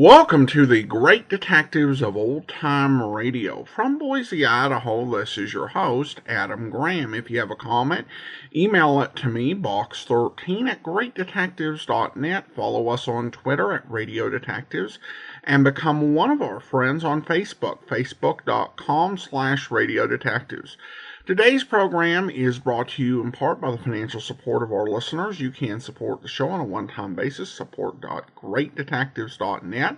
Welcome to the Great Detectives of Old Time Radio. From Boise, Idaho, this is your host, Adam Graham. If you have a comment, email it to me, box13 at greatdetectives.net. Follow us on Twitter at Radio Detectives, and become one of our friends on Facebook, facebook.com/Radio Detectives. Today's program is brought to you in part by the financial support of our listeners. You can support the show on a one-time basis, support.greatdetectives.net.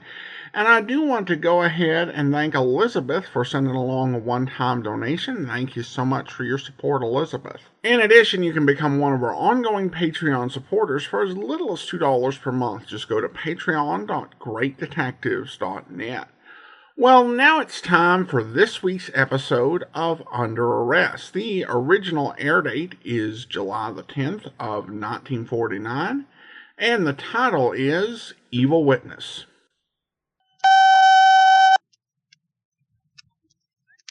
And I do want to go ahead and thank Elizabeth for sending along a one-time donation. Thank you so much for your support, Elizabeth. In addition, you can become one of our ongoing Patreon supporters for as little as $2 per month. Just go to patreon.greatdetectives.net. Well, now it's time for this week's episode of Under Arrest. The original air date is July the 10th of 1949, and the title is Evil Witness.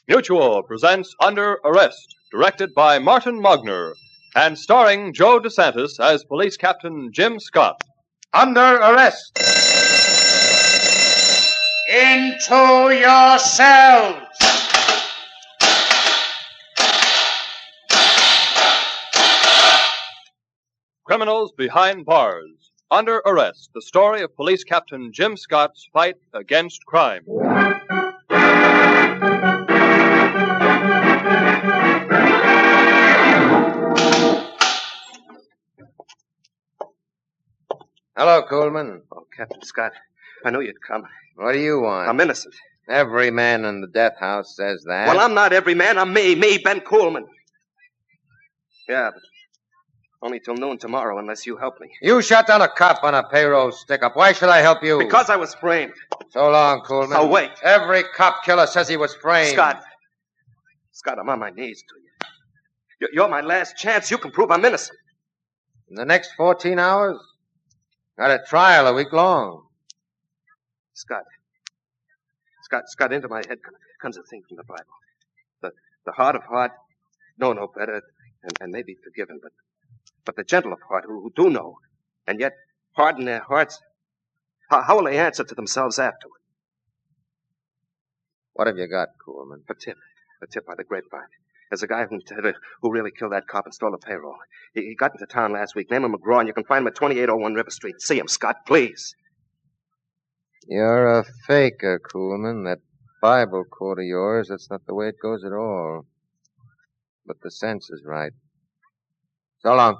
Mutual presents Under Arrest, directed by Martin Mogner, and starring Joe DeSantis as Police Captain Jim Scott. Under Arrest! Into yourselves! Criminals Behind Bars. Under Arrest, the story of Police Captain Jim Scott's fight against crime. Hello, Coolman. Oh, Captain Scott, I knew you'd come. What do you want? I'm innocent. Every man in the death house says that. Well, I'm not every man. I'm me, Ben Coolman. Yeah, but only till noon tomorrow unless you help me. You shot down a cop on a payroll stick-up. Why should I help you? Because I was framed. So long, Coolman. Oh, wait. Every cop killer says he was framed. Scott, I'm on my knees to you. You're my last chance. You can prove I'm innocent. In the next 14 hours? Got a trial a week long. Scott, into my head comes a thing from the Bible. The hard of heart know no better and may be forgiven, but the gentle of heart who do know and yet harden their hearts, how will they answer to themselves afterward? What have you got, Coolman? A tip by the grapevine. There's a guy who really killed that cop and stole the payroll. He got into town last week. Name him McGraw, and you can find him at 2801 River Street. See him, Scott, please. You're a faker, Coolman. That Bible quote of yours, that's not the way it goes at all. But the sense is right. So long.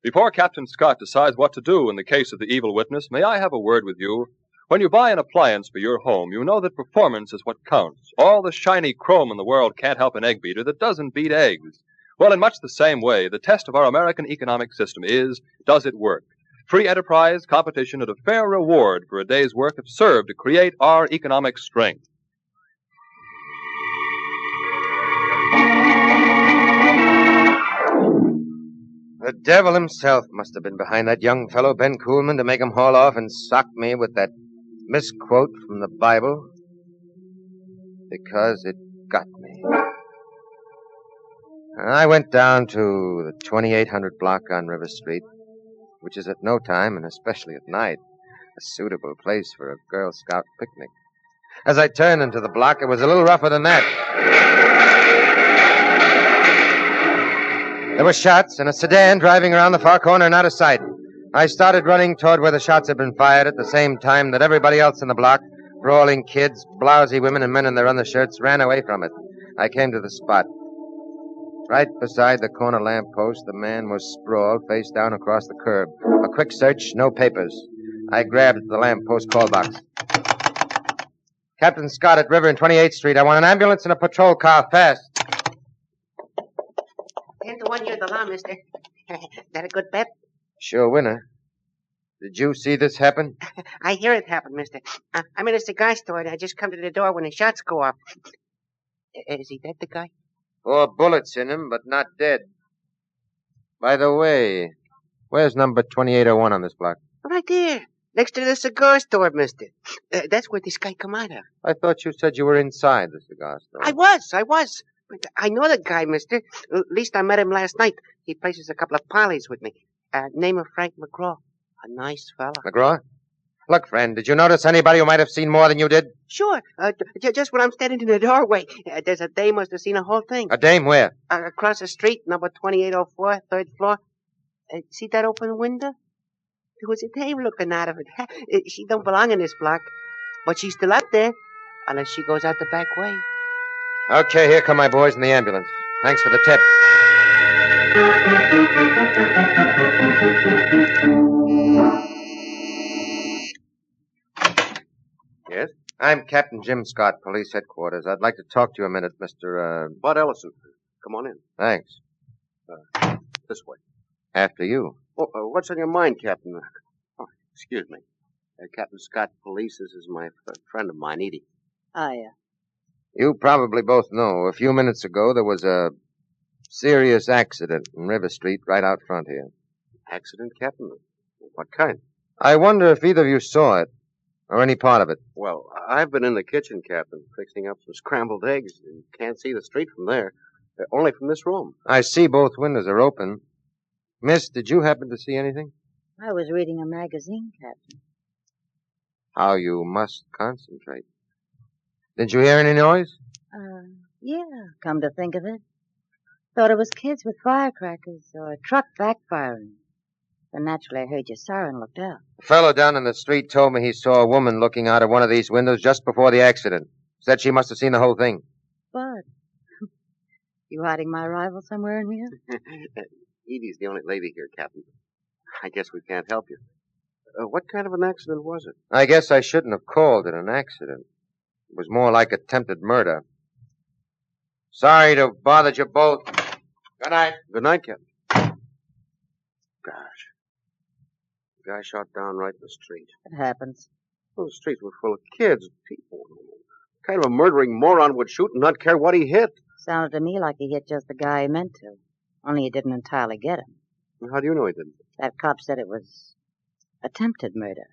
Before Captain Scott decides what to do in the case of the evil witness, may I have a word with you? When you buy an appliance for your home, you know that performance is what counts. All the shiny chrome in the world can't help an egg beater that doesn't beat eggs. Well, in much the same way, the test of our American economic system is, does it work? Free enterprise, competition, and a fair reward for a day's work have served to create our economic strength. The devil himself must have been behind that young fellow, Ben Coolman, to make him haul off and sock me with that misquote from the Bible. Because it got me. I went down to the 2800 block on River Street, which is at no time, and especially at night, a suitable place for a Girl Scout picnic. As I turned into the block, it was a little rougher than that. There were shots and a sedan driving around the far corner and out of sight. I started running toward where the shots had been fired at the same time that everybody else in the block, brawling kids, blousy women, and men in their undershirts, ran away from it. I came to the spot. Right beside the corner lamppost, the man was sprawled, face down across the curb. A quick search, no papers. I grabbed the lamppost call box. Captain Scott at River and 28th Street. I want an ambulance and a patrol car, fast. 10-1 you're the law, mister. That a good bet? Sure winner. Did you see this happen? I hear it happen, mister. I'm in a cigar store, and I just come to the door when the shots go off. Is he dead, the guy? 4 bullets in him, but not dead. By the way, where's number 2801 on this block? Right there, next to the cigar store, mister. That's where this guy come out of. I thought you said you were inside the cigar store. I was. I know the guy, mister. At least I met him last night. He places a couple of parleys with me. Name of Frank McGraw. A nice fella. McGraw? Look, friend, did you notice anybody who might have seen more than you did? Sure. Just when I'm standing in the doorway, there's a dame must have seen the whole thing. A dame where? Across the street, number 2804, third floor. See that open window? There was a dame looking out of it. She don't belong in this block, but she's still up there, unless she goes out the back way. Okay, here come my boys in the ambulance. Thanks for the tip. Yes? I'm Captain Jim Scott, Police Headquarters. I'd like to talk to you a minute, Mr. Bud Ellison. Come on in. Thanks. This way. After you. Oh, what's on your mind, Captain? Oh, excuse me. Captain Scott, Police. This is my friend of mine, Edie. Hiya. You probably both know, a few minutes ago there was a serious accident in River Street right out front here. Accident, Captain? What kind? I wonder if either of you saw it, or any part of it. Well, I've been in the kitchen, Captain, fixing up some scrambled eggs. You can't see the street from there. Only from this room. I see both windows are open. Miss, did you happen to see anything? I was reading a magazine, Captain. How you must concentrate. Did you hear any noise? Yeah, come to think of it. Thought it was kids with firecrackers or a truck backfiring. Then naturally I heard your siren looked out. A fellow down in the street told me he saw a woman looking out of one of these windows just before the accident. Said she must have seen the whole thing. Bud, you hiding my rival somewhere in here? Edie's the only lady here, Captain. I guess we can't help you. What kind of an accident was it? I guess I shouldn't have called it an accident. It was more like attempted murder. Sorry to have bothered you both. Good night. Good night, Captain. Gosh. The guy shot down right in the street. It happens. Well, the streets were full of kids, people. What kind of a murdering moron would shoot and not care what he hit? Sounded to me like he hit just the guy he meant to. Only he didn't entirely get him. How do you know he didn't? That cop said it was attempted murder.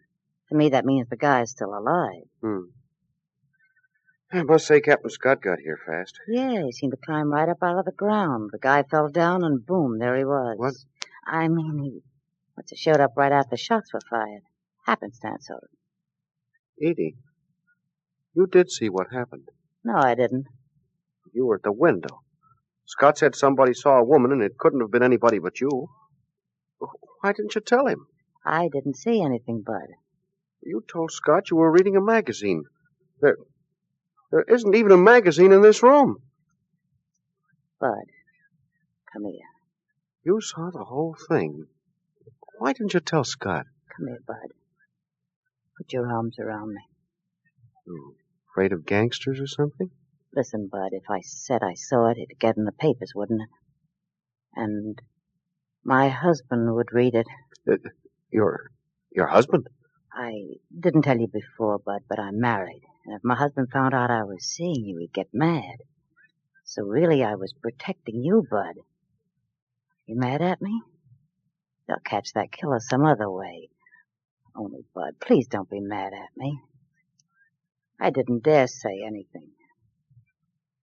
To me, that means the guy's still alive. I must say Captain Scott got here fast. Yeah, he seemed to climb right up out of the ground. The guy fell down and boom, there he was. What? I mean, he showed up right after shots were fired. Happenstance sort of. Edie, you did see what happened. No, I didn't. You were at the window. Scott said somebody saw a woman, and it couldn't have been anybody but you. Why didn't you tell him? I didn't see anything, Bud. You told Scott you were reading a magazine. There isn't even a magazine in this room. Bud, come here. You saw the whole thing. Why didn't you tell Scott? Come here, Bud. Put your arms around me. Afraid of gangsters or something? Listen, Bud, if I said I saw it, it'd get in the papers, wouldn't it? And my husband would read it. Your husband? I didn't tell you before, Bud, but I'm married. And if my husband found out I was seeing you, he'd get mad. So really, I was protecting you, Bud. You mad at me? They'll catch that killer some other way. Only, Bud, please don't be mad at me. I didn't dare say anything.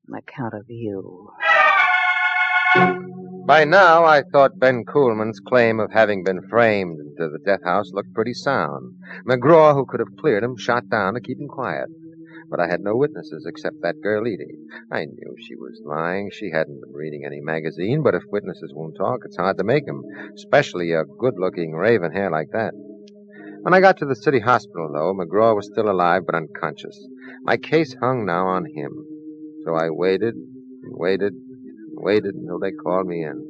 On account of you. By now, I thought Ben Kuhlman's claim of having been framed into the death house looked pretty sound. McGraw, who could have cleared him, shot down to keep him quiet. But I had no witnesses except that girl Edie. I knew she was lying. She hadn't been reading any magazine, but if witnesses won't talk, it's hard to make them, especially a good-looking raven hair like that. When I got to the city hospital, though, McGraw was still alive but unconscious. My case hung now on him. So I waited and waited and waited until they called me in.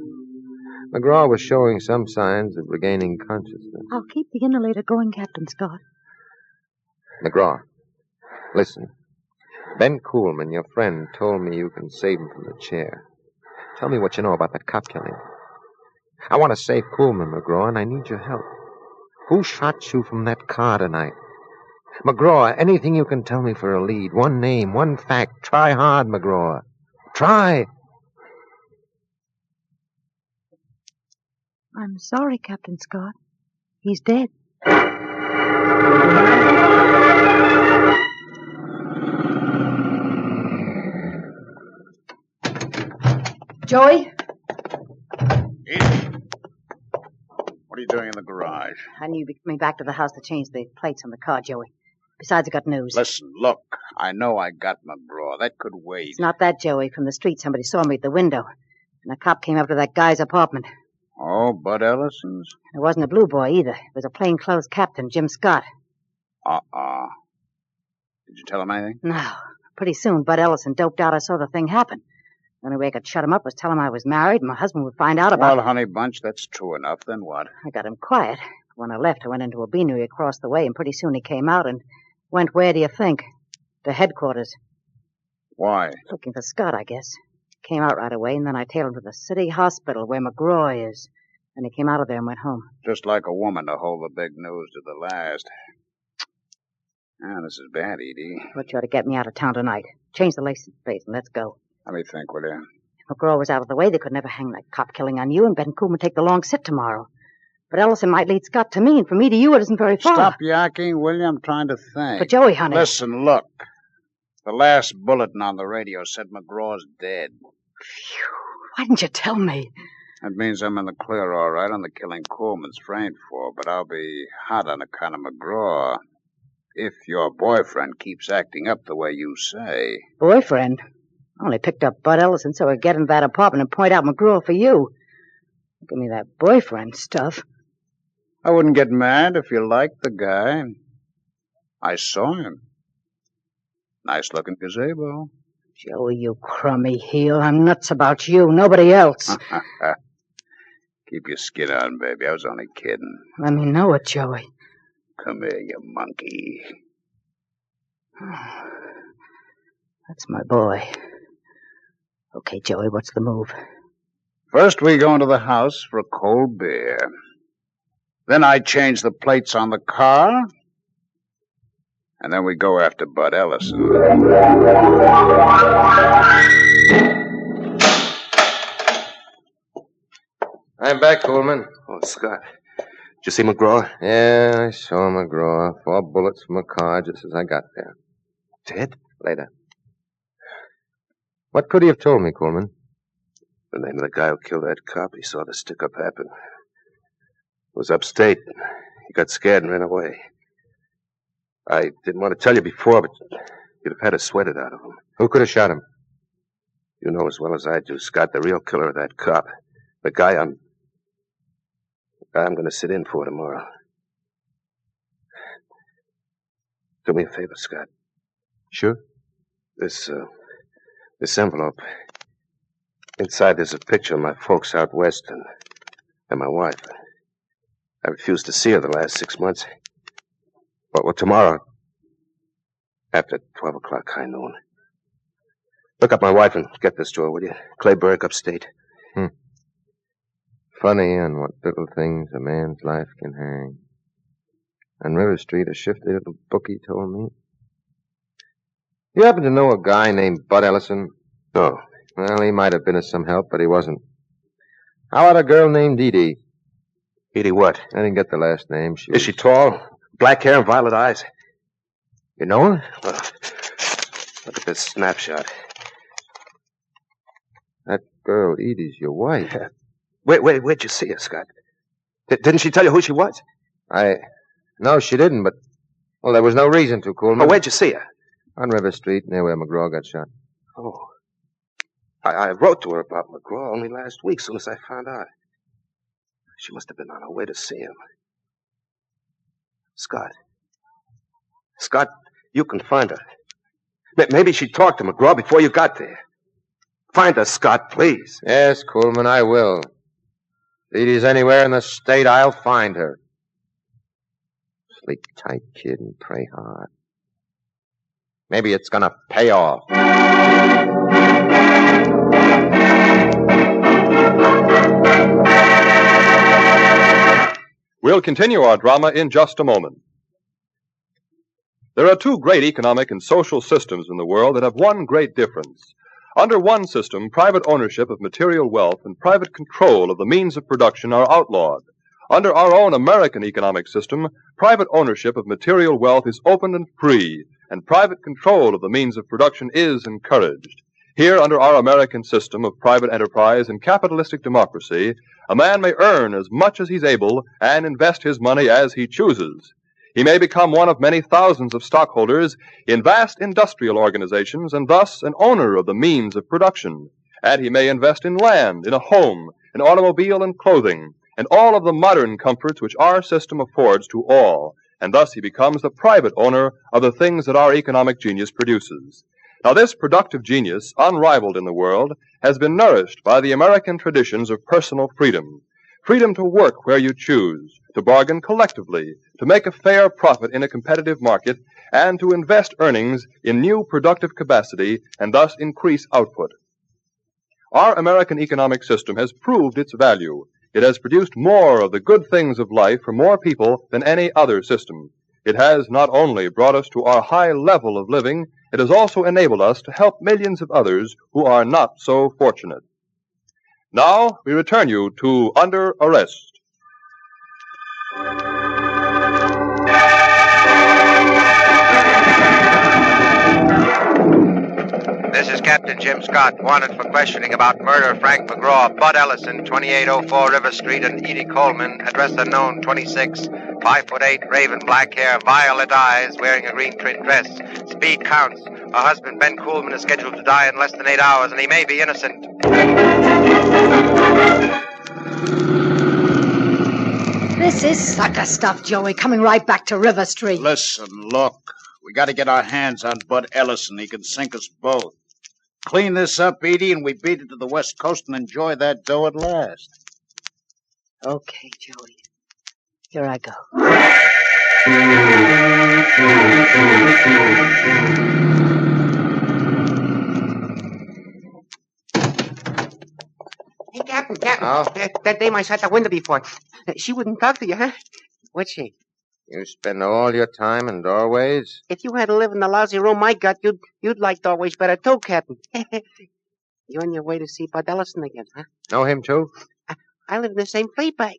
McGraw was showing some signs of regaining consciousness. I'll keep the inhalator going, Captain Scott. McGraw, listen. Ben Kuhlman, your friend, told me you can save him from the chair. Tell me what you know about that cop killing. I want to save Kuhlman, McGraw, and I need your help. Who shot you from that car tonight? McGraw, anything you can tell me for a lead. One name, one fact. Try hard, McGraw. Try. I'm sorry, Captain Scott. He's dead. Joey? What are you doing in the garage? I knew you'd be coming back to the house to change the plates on the car, Joey. Besides, I got news. Listen, look. I know I got McGraw. That could wait. It's not that, Joey. From the street, somebody saw me at the window. And a cop came up to that guy's apartment. Oh, Bud Ellison's? It wasn't a blue boy, either. It was a plainclothes captain, Jim Scott. Did you tell him anything? No. Pretty soon, Bud Ellison doped out. I saw the thing happen. The only way I could shut him up was tell him I was married and my husband would find out about it. Well, honey bunch, that's true enough. Then what? I got him quiet. When I left, I went into a beanery across the way, and pretty soon he came out and went, where do you think? To headquarters. Why? Looking for Scott, I guess. Came out right away, and then I tailed him to the city hospital where McGraw is. And he came out of there and went home. Just like a woman to hold the big news to the last. Ah, this is bad, Edie. But you ought to get me out of town tonight. Change the license plate and let's go. Let me think, will you? If McGraw was out of the way, they could never hang that cop killing on you, and Ben Koolman take the long sit tomorrow. But Ellison might lead Scott to me, and from me to you it isn't very far. Stop yakking, will you? I'm trying to think. But Joey, honey... Listen, look. The last bulletin on the radio said McGraw's dead. Phew. Why didn't you tell me? That means I'm in the clear, all right, on the killing Coleman's framed for, but I'll be hot on account of McGraw. If your boyfriend keeps acting up the way you say. Boyfriend? I only picked up Bud Ellison so I'd get into that apartment and point out McGraw for you. Give me that boyfriend stuff. I wouldn't get mad if you liked the guy. I saw him. Nice-looking gazebo. Joey, you crummy heel. I'm nuts about you, nobody else. Keep your skin on, baby. I was only kidding. Let me know it, Joey. Come here, you monkey. That's my boy. Okay, Joey, what's the move? First, we go into the house for a cold beer. Then I change the plates on the car. And then we go after Bud Ellison. I'm back, Coolman. Oh, Scott. Did you see McGraw? Yeah, I saw McGraw. 4 bullets from a car just as I got there. Dead? Later. What could he have told me, Coolman? The name of the guy who killed that cop. He saw the stick-up happen. It was upstate. He got scared and ran away. I didn't want to tell you before, but you'd have had to sweat it out of him. Who could have shot him? You know as well as I do, Scott, the real killer of that cop. The guy I'm going to sit in for tomorrow. Do me a favor, Scott. Sure. This envelope. Inside there's a picture of my folks out west and my wife. I refused to see her the last 6 months. Well, tomorrow, after 12 o'clock, high noon. Look up my wife and get this to her, will you? Clayburg, upstate. Funny on what little things a man's life can hang. On River Street, a shifty little bookie told me. You happen to know a guy named Bud Ellison? No. Well, he might have been of some help, but he wasn't. How about a girl named Edie? Edie what? I didn't get the last name. Is she tall? Black hair and violet eyes? You know her? Look at this snapshot. That girl, Edie's your wife. Where'd you see her, Scott? Didn't she tell you who she was? No, she didn't, but... Well, there was no reason to, Coolman. Oh, where'd you see her? On River Street, near where McGraw got shot. Oh. I wrote to her about McGraw only last week, soon as I found out. She must have been on her way to see him. Scott, you can find her. Maybe she talked to McGraw before you got there. Find her, Scott, please. Yes, Coolman, I will. If Edie's anywhere in the state, I'll find her. Sleep tight, kid, and pray hard. Maybe it's gonna pay off. We'll continue our drama in just a moment. There are 2 great economic and social systems in the world that have one great difference. Under one system, private ownership of material wealth and private control of the means of production are outlawed. Under our own American economic system, private ownership of material wealth is open and free, and private control of the means of production is encouraged. Here, under our American system of private enterprise and capitalistic democracy, a man may earn as much as he's able and invest his money as he chooses. He may become one of many thousands of stockholders in vast industrial organizations and thus an owner of the means of production. And he may invest in land, in a home, an automobile and clothing, and all of the modern comforts which our system affords to all. And thus he becomes the private owner of the things that our economic genius produces. Now, this productive genius, unrivaled in the world, has been nourished by the American traditions of personal freedom. Freedom to work where you choose, to bargain collectively, to make a fair profit in a competitive market, and to invest earnings in new productive capacity and thus increase output. Our American economic system has proved its value. It has produced more of the good things of life for more people than any other system. It has not only brought us to our high level of living, it has also enabled us to help millions of others who are not so fortunate. Now, we return you to Under Arrest. This is Captain Jim Scott, wanted for questioning about murder of Frank McGraw, Bud Ellison, 2804 River Street, and Edie Coleman, address unknown, 26, 5'8", raven black hair, violet eyes, wearing a green print dress. Speed counts. Her husband, Ben Coleman, is scheduled to die in less than 8 hours, and he may be innocent. This is sucker stuff, Joey, coming right back to River Street. Listen, look. We got to get our hands on Bud Ellison. He can sink us both. Clean this up, Edie, and we beat it to the West Coast and enjoy that dough at last. Okay, Joey. Here I go. Hey, Captain. Oh? That dame I saw at the window before. She wouldn't talk to you, huh? What's she? You spend all your time in doorways? If you had to live in the lousy room I got, you'd like doorways better too, Captain. You on your way to see Bud Ellison again, huh? Know him, too? I live in the same flea bag.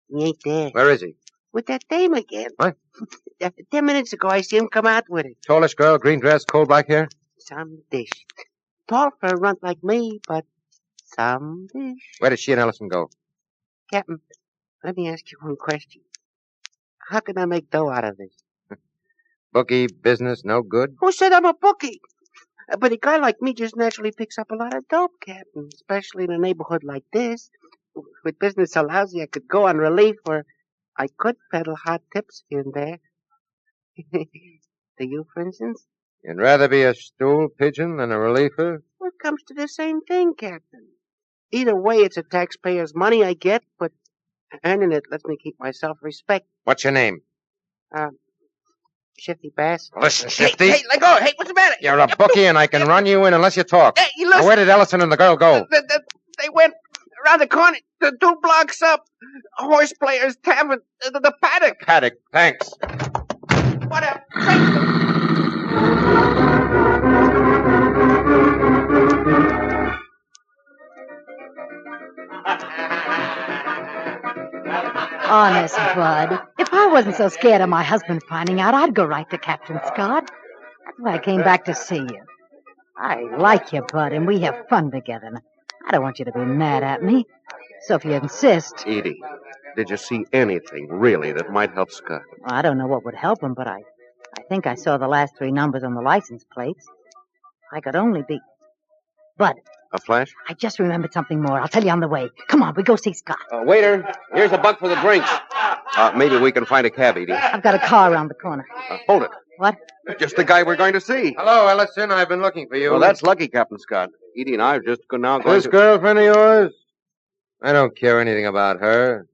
He ain't there. Where is he? With that dame again. What? 10 minutes ago, I see him come out with it. Tallish girl, green dress, coal black hair? Some dish. Tall for a runt like me, but some dish. Where did she and Ellison go? Captain, let me ask you one question. How can I make dough out of this? Bookie business no good? Who said I'm a bookie? But a guy like me just naturally picks up a lot of dope, Captain, especially in a neighborhood like this. With business so lousy, I could go on relief, or I could peddle hot tips here and there. To you, for instance? You'd rather be a stool pigeon than a reliever? Well, it comes to the same thing, Captain. Either way, it's a taxpayer's money I get, but earning it lets me keep my self-respect. What's your name? Shifty Bass. Listen, Shifty. Hey, let go. Hey, what's the matter? You're a bookie and I can run you in unless you talk. Hey, you listen. Now, where did Ellison and the girl go? They went around the corner, the 2 blocks up. Horse Players Tavern, the paddock. Paddock, thanks. Whatever. Honest, Bud. If I wasn't so scared of my husband finding out, I'd go right to Captain Scott. That's why I came back to see you. I like you, Bud, and we have fun together. I don't want you to be mad at me. So if you insist... Edie, did you see anything, really, that might help Scott? Well, I don't know what would help him, but I think I saw the last 3 numbers on the license plates. I could only be... Bud. A flash? I just remembered something more. I'll tell you on the way. Come on, we go see Scott. Waiter, here's a buck for the drinks. Maybe we can find a cab, Edie. I've got a car around the corner. Hold it. What? Just the guy we're going to see. Hello, Ellison. I've been looking for you. Well, that's lucky, Captain Scott. Edie and I are just now going This to... girlfriend of yours? I don't care anything about her.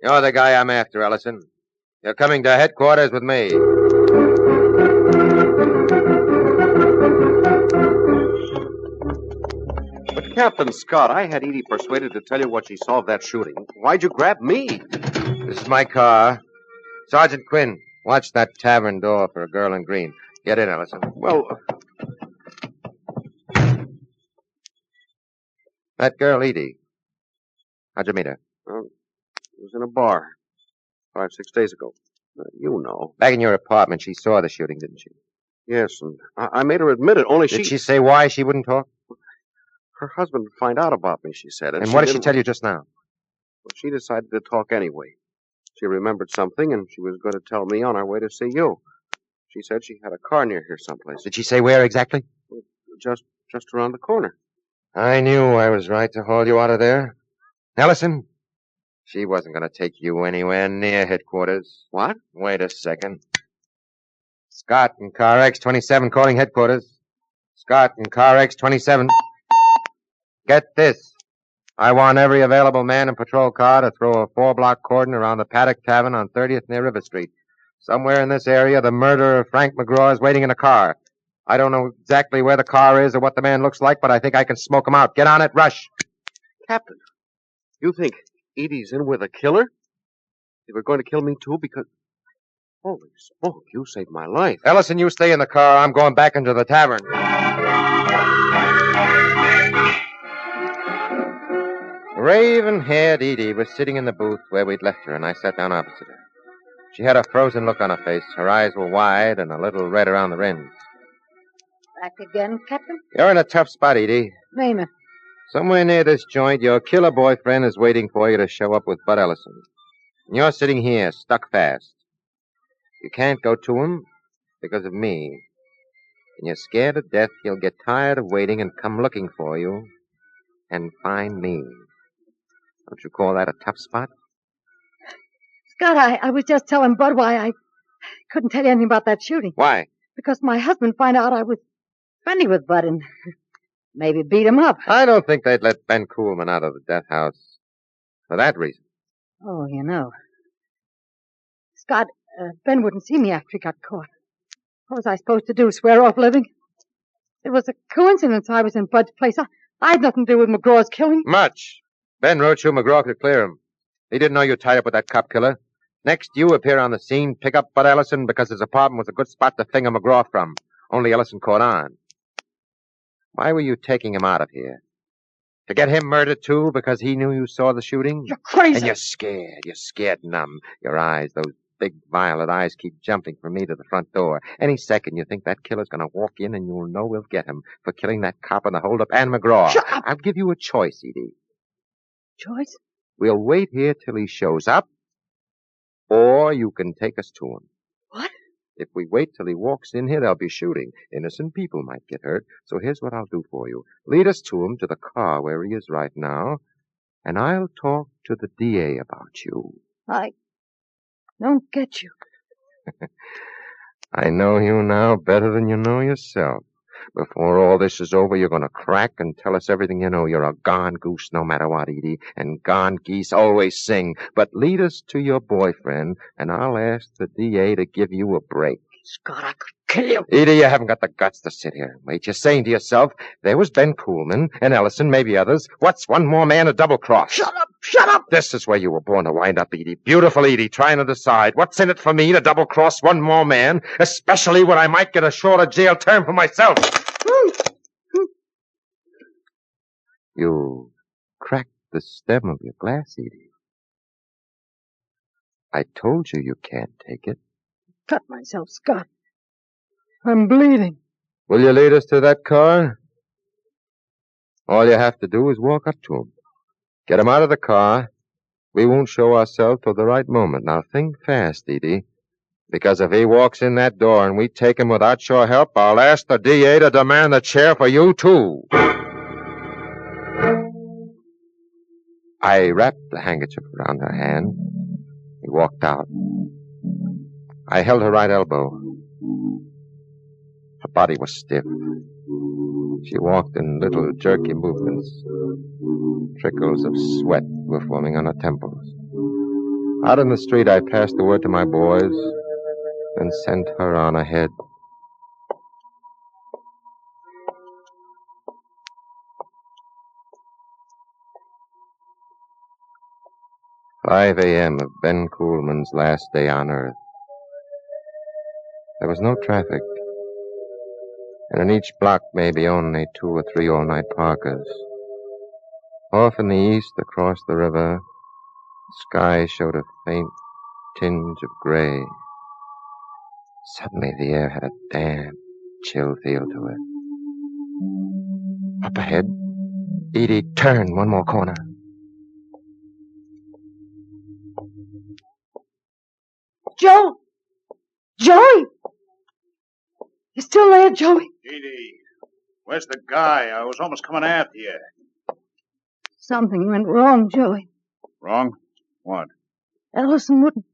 You're the guy I'm after, Ellison. You're coming to headquarters with me. But, Captain Scott, I had Edie persuaded to tell you what she saw of that shooting. Why'd you grab me? This is my car. Sergeant Quinn, watch that tavern door for a girl in green. Get in, Ellison. Well... That girl, Edie. How'd you meet her? Well, it was in a bar 5-6 days ago. You know. Back in your apartment, she saw the shooting, didn't she? Yes, and I made her admit it, only Did she say why she wouldn't talk? her husband would find out about me, she said. And what did she tell you just now? Well, she decided to talk anyway. She remembered something, and she was going to tell me on our way to see you. She said she had a car near here someplace. Did she say where exactly? Just around the corner. I knew I was right to haul you out of there. Ellison, she wasn't going to take you anywhere near headquarters. What? Wait a second. Scott and car X27 calling headquarters. Scott and car X27. Get this. I want every available man and patrol car to throw a 4-block cordon around the Paddock Tavern on 30th near River Street. Somewhere in this area, the murderer of Frank McGraw is waiting in a car. I don't know exactly where the car is or what the man looks like, but I think I can smoke him out. Get on it, rush. Captain, you think Edie's in with a killer? They were going to kill me, too, because... Holy smoke, you saved my life. Ellison, you stay in the car. I'm going back into the tavern. Raven-haired Edie was sitting in the booth where we'd left her, and I sat down opposite her. She had a frozen look on her face. Her eyes were wide and a little red around the rims. Back again, Captain? You're in a tough spot, Edie. Name it. Somewhere near this joint, your killer boyfriend is waiting for you to show up with Bud Ellison. And you're sitting here, stuck fast. You can't go to him because of me. And you're scared to death he'll get tired of waiting and come looking for you and find me. Don't you call that a tough spot? Scott, I was just telling Bud why I couldn't tell you anything about that shooting. Why? Because my husband found out I was friendly with Bud and maybe beat him up. I don't think they'd let Ben Kuhlman out of the death house for that reason. Oh, you know. Scott, Ben wouldn't see me after he got caught. What was I supposed to do, swear off living? It was a coincidence I was in Bud's place. I had nothing to do with McGraw's killing. Much. Ben wrote you McGraw could clear him. He didn't know you tied up with that cop killer. Next, you appear on the scene, pick up Bud Ellison because his apartment was a good spot to finger McGraw from. Only Ellison caught on. Why were you taking him out of here? To get him murdered, too, because he knew you saw the shooting? You're crazy. And you're scared. You're scared numb. Your eyes, those big violet eyes, keep jumping from me to the front door. Any second, you think that killer's going to walk in and you'll know we'll get him for killing that cop in the holdup and McGraw. Shut up. I'll give you a choice, Edie. Choice? We'll wait here till he shows up, or you can take us to him. What? If we wait till he walks in here, there'll be shooting. Innocent people might get hurt. So here's what I'll do for you. Lead us to him, to the car where he is right now, and I'll talk to the DA about you. I don't get you. I know you now better than you know yourself. Before all this is over, you're going to crack and tell us everything you know. You're a gone goose no matter what, Edie, and gone geese always sing. But lead us to your boyfriend, and I'll ask the DA to give you a break. Scott, I could kill you. Edie, you haven't got the guts to sit here and wait. You're saying to yourself, there was Ben Kuhlman and Ellison, maybe others. What's one more man to double-cross? Shut up! Shut up! This is where you were born to wind up, Edie. Beautiful Edie, trying to decide what's in it for me to double-cross one more man, especially when I might get a shorter jail term for myself. You cracked the stem of your glass, Edie. I told you you can't take it. Cut myself, Scott. I'm bleeding. Will you lead us to that car? All you have to do is walk up to him. Get him out of the car. We won't show ourselves till the right moment. Now think fast, Edie. Because if he walks in that door and we take him without your help, I'll ask the DA to demand the chair for you, too. I wrapped the handkerchief around her hand. We walked out. I held her right elbow. Her body was stiff. She walked in little jerky movements. Trickles of sweat were forming on her temples. Out in the street, I passed the word to my boys and sent her on ahead. "5 a.m. of Ben Kuhlman's last day on Earth. There was no traffic, and in each block maybe only 2 or 3 all-night parkers. Off in the east, across the river, the sky showed a faint tinge of gray. Suddenly the air had a damp, chill feel to it. Up ahead, Edie turned one more corner. Joe! Joey! You still there, Joey? Edie, where's the guy? I was almost coming after you. Something went wrong, Joey. Wrong? What? Ellison wouldn't...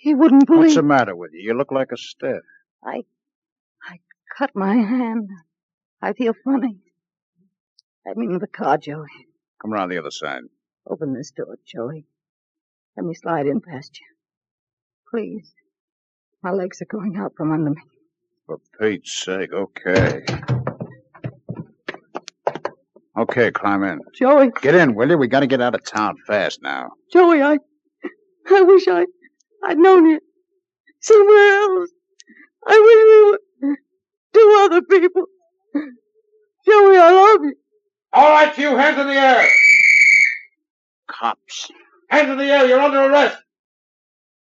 He wouldn't believe... What's the matter with you? You look like a stiff. I cut my hand. I feel funny. Let me in the car, Joey. Come around the other side. Open this door, Joey. Let me slide in past you. Please. My legs are going out from under me. For Pete's sake, okay. Okay, climb in. Joey. Get in, will you? We gotta get out of town fast now. Joey, I wish I'd known you somewhere else. I wish we were two other people. Joey, I love you. All right, you, hands in the air. Cops. Hands in the air, you're under arrest.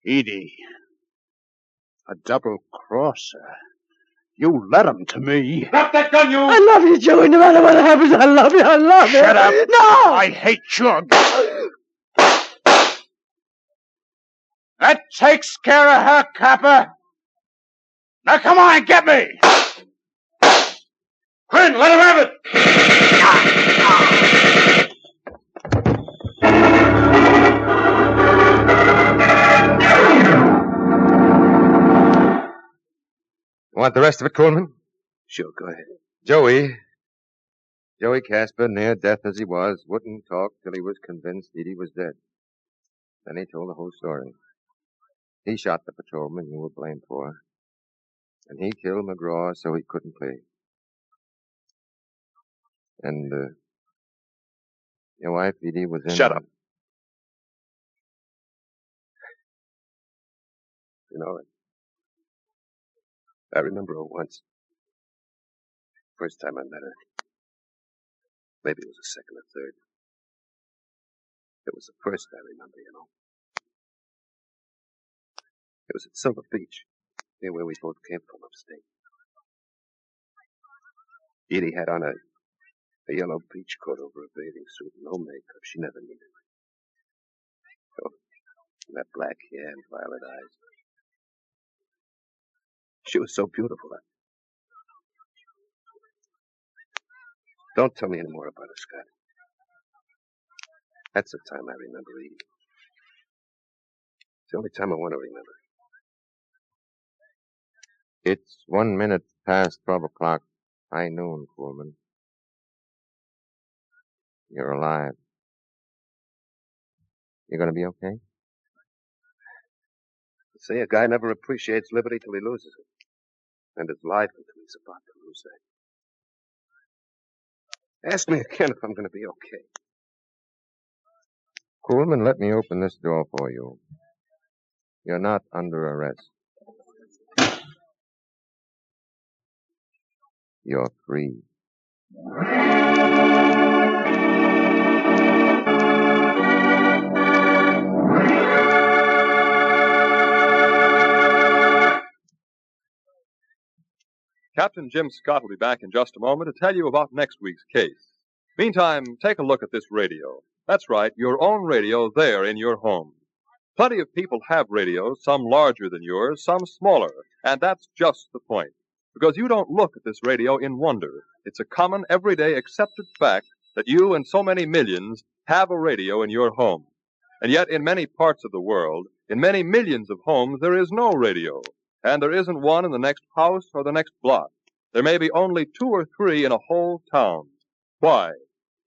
Edie. A double-crosser. You led him to me. Drop that gun, you. I love you, Joey. No matter what happens, I love you. I love you. Shut up. No! I hate your... That takes care of her, copper. Now come on, get me. Quinn, let him have it. Want the rest of it, Coleman? Sure, go ahead. Joey Casper, near death as he was, wouldn't talk till he was convinced Edie was dead. Then he told the whole story. He shot the patrolman you were blamed for. And he killed McGraw so he couldn't pay. And, your wife, Edie, was in... Shut up. You know, I remember her once. First time I met her. Maybe it was the second or third. It was the first I remember, you know. It was at Silver Beach, near where we both came from upstate. Edie had on a yellow beach coat over a bathing suit, no makeup. She never needed it. Oh, and that black hair and violet eyes. She was so beautiful. Don't tell me any more about her, Scott. That's the time I remember Edie. It's the only time I want to remember. It's 1 minute past 12 o'clock. High noon, Coleman. You're alive. You're gonna be okay? They say a guy never appreciates liberty till he loses it. And his life until he's about to lose it. Ask me again if I'm gonna be okay. Coleman, let me open this door for you. You're not under arrest. You're free. Captain Jim Scott will be back in just a moment to tell you about next week's case. Meantime, take a look at this radio. That's right, your own radio there in your home. Plenty of people have radios, some larger than yours, some smaller, and that's just the point. Because you don't look at this radio in wonder. It's a common, everyday, accepted fact that you and so many millions have a radio in your home. And yet, in many parts of the world, in many millions of homes, there is no radio. And there isn't one in the next house or the next block. There may be only 2 or 3 in a whole town. Why?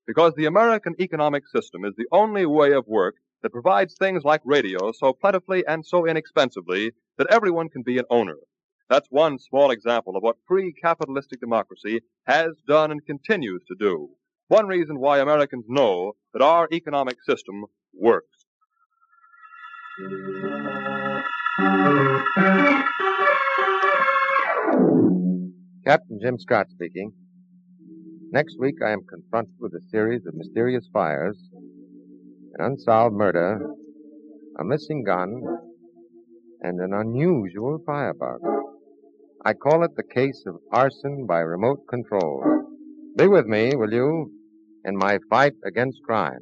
Because the American economic system is the only way of work that provides things like radio so plentifully and so inexpensively that everyone can be an owner. That's one small example of what free capitalistic democracy has done and continues to do. One reason why Americans know that our economic system works. Captain Jim Scott speaking. Next week I am confronted with a series of mysterious fires, an unsolved murder, a missing gun, and an unusual firebug. I call it the case of arson by remote control. Be with me, will you, in my fight against crime.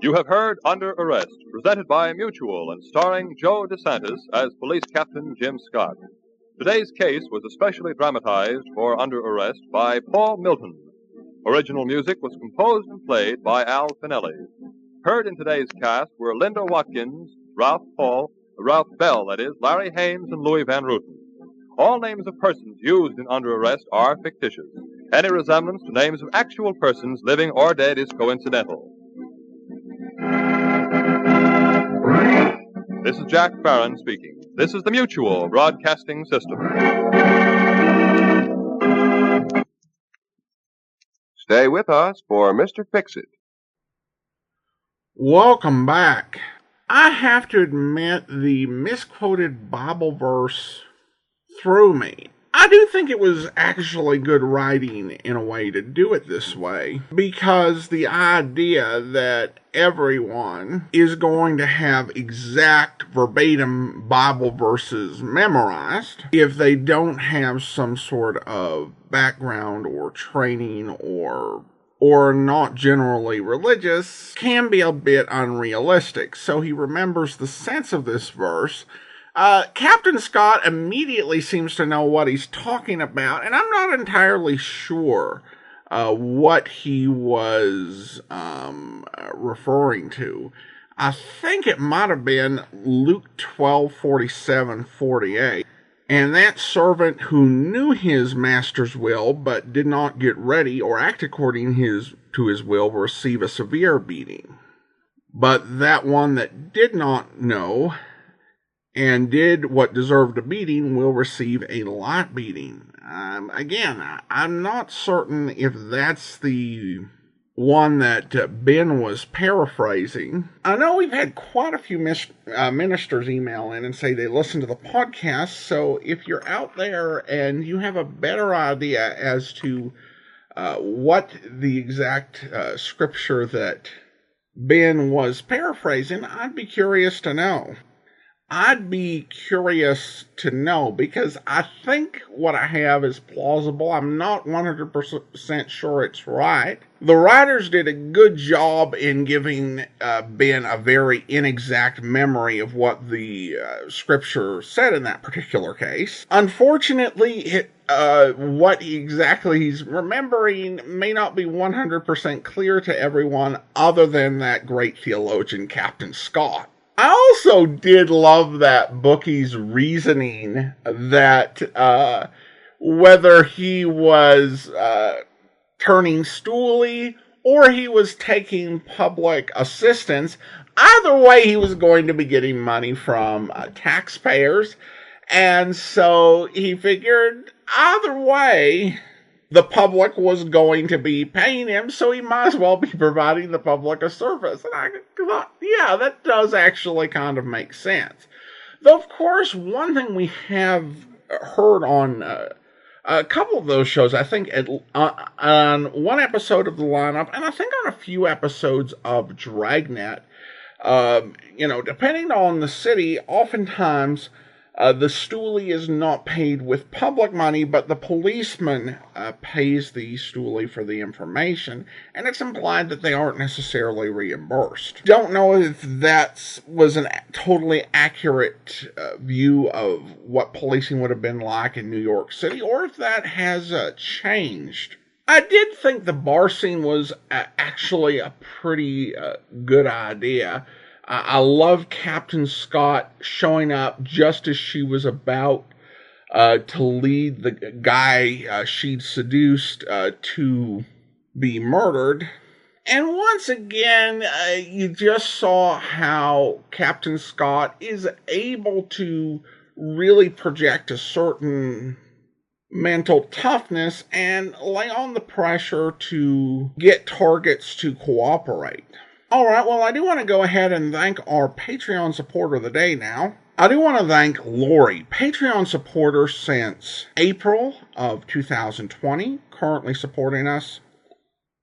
You have heard Under Arrest, presented by Mutual and starring Joe DeSantis as Police Captain Jim Scott. Today's case was especially dramatized for Under Arrest by Paul Milton. Original music was composed and played by Al Finelli. Heard in today's cast were Linda Watkins, Ralph Bell, Larry Haynes, and Louis Van Ruten. All names of persons used in Under Arrest are fictitious. Any resemblance to names of actual persons, living or dead, is coincidental. This is Jack Barron speaking. This is the Mutual Broadcasting System. Stay with us for Mr. Fix-It. Welcome back. I have to admit the misquoted Bible verse threw me. I do think it was actually good writing in a way to do it this way, because the idea that everyone is going to have exact verbatim Bible verses memorized if they don't have some sort of background or training or not generally religious can be a bit unrealistic. So he remembers the sense of this verse. Captain Scott immediately seems to know what he's talking about, and I'm not entirely sure what he was referring to. I think it might have been Luke 12:47-48. And that servant who knew his master's will but did not get ready or act according to his will will receive a severe beating. But that one that did not know and did what deserved a beating will receive a light beating. Again, I'm not certain if that's the one that Ben was paraphrasing. I know we've had quite a few ministers email in and say they listen to the podcast, so if you're out there and you have a better idea as to what the exact scripture that Ben was paraphrasing, I'd be curious to know. Because I think what I have is plausible. I'm not 100% sure it's right. The writers did a good job in giving Ben a very inexact memory of what the scripture said in that particular case. Unfortunately, what exactly he's remembering may not be 100% clear to everyone other than that great theologian, Captain Scott. I also did love that bookie's reasoning that whether he was turning stoolie or he was taking public assistance, either way he was going to be getting money from taxpayers. And so he figured either way the public was going to be paying him, so he might as well be providing the public a service. And I thought, yeah, that does actually kind of make sense. Though, of course, one thing we have heard on a couple of those shows, I think on one episode of The Lineup, and I think on a few episodes of Dragnet, depending on the city, oftentimes the stoolie is not paid with public money, but the policeman pays the stoolie for the information, and it's implied that they aren't necessarily reimbursed. Don't know if that was a totally accurate view of what policing would have been like in New York City, or if that has changed. I did think the bar scene was actually a pretty good idea. I love Captain Scott showing up just as she was about to lead the guy she'd seduced to be murdered. And once again, you just saw how Captain Scott is able to really project a certain mental toughness and lay on the pressure to get targets to cooperate. All right, well, I do want to go ahead and thank our Patreon supporter of the day now. I do want to thank Lori, Patreon supporter since April of 2020, currently supporting us.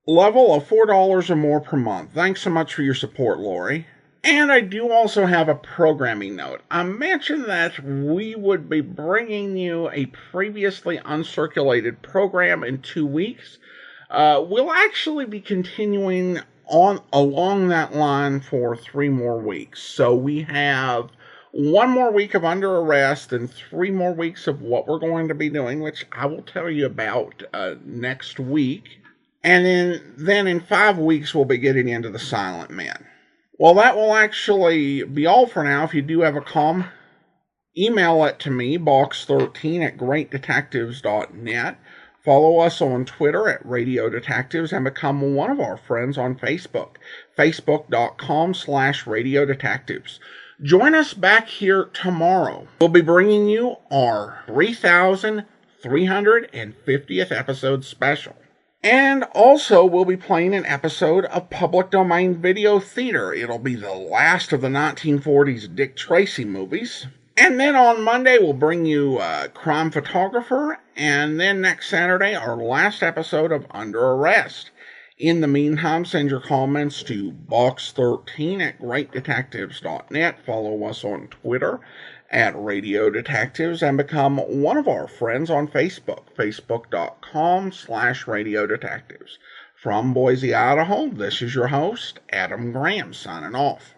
Level of $4 or more per month. Thanks so much for your support, Lori. And I do also have a programming note. I mentioned that we would be bringing you a previously uncirculated program in 2 weeks. We'll actually be continuing on along that line for 3 more weeks. So we have 1 more week of Under Arrest and 3 more weeks of what we're going to be doing, which I will tell you about next week. And then in 5 weeks, we'll be getting into The Silent Men. Well, that will actually be all for now. If you do have a comment, email it to me, box13@greatdetectives.net. Follow us on Twitter at Radio Detectives and become one of our friends on Facebook, facebook.com/Radio Detectives. Join us back here tomorrow. We'll be bringing you our 3,350th episode special. And also, we'll be playing an episode of Public Domain Video Theater. It'll be the last of the 1940s Dick Tracy movies. And then on Monday, we'll bring you Crime Photographer. And then next Saturday, our last episode of Under Arrest. In the meantime, send your comments to box13@greatdetectives.net. Follow us on Twitter at Radio Detectives and become one of our friends on Facebook, facebook.com/Radio Detectives. From Boise, Idaho, this is your host, Adam Graham, signing off.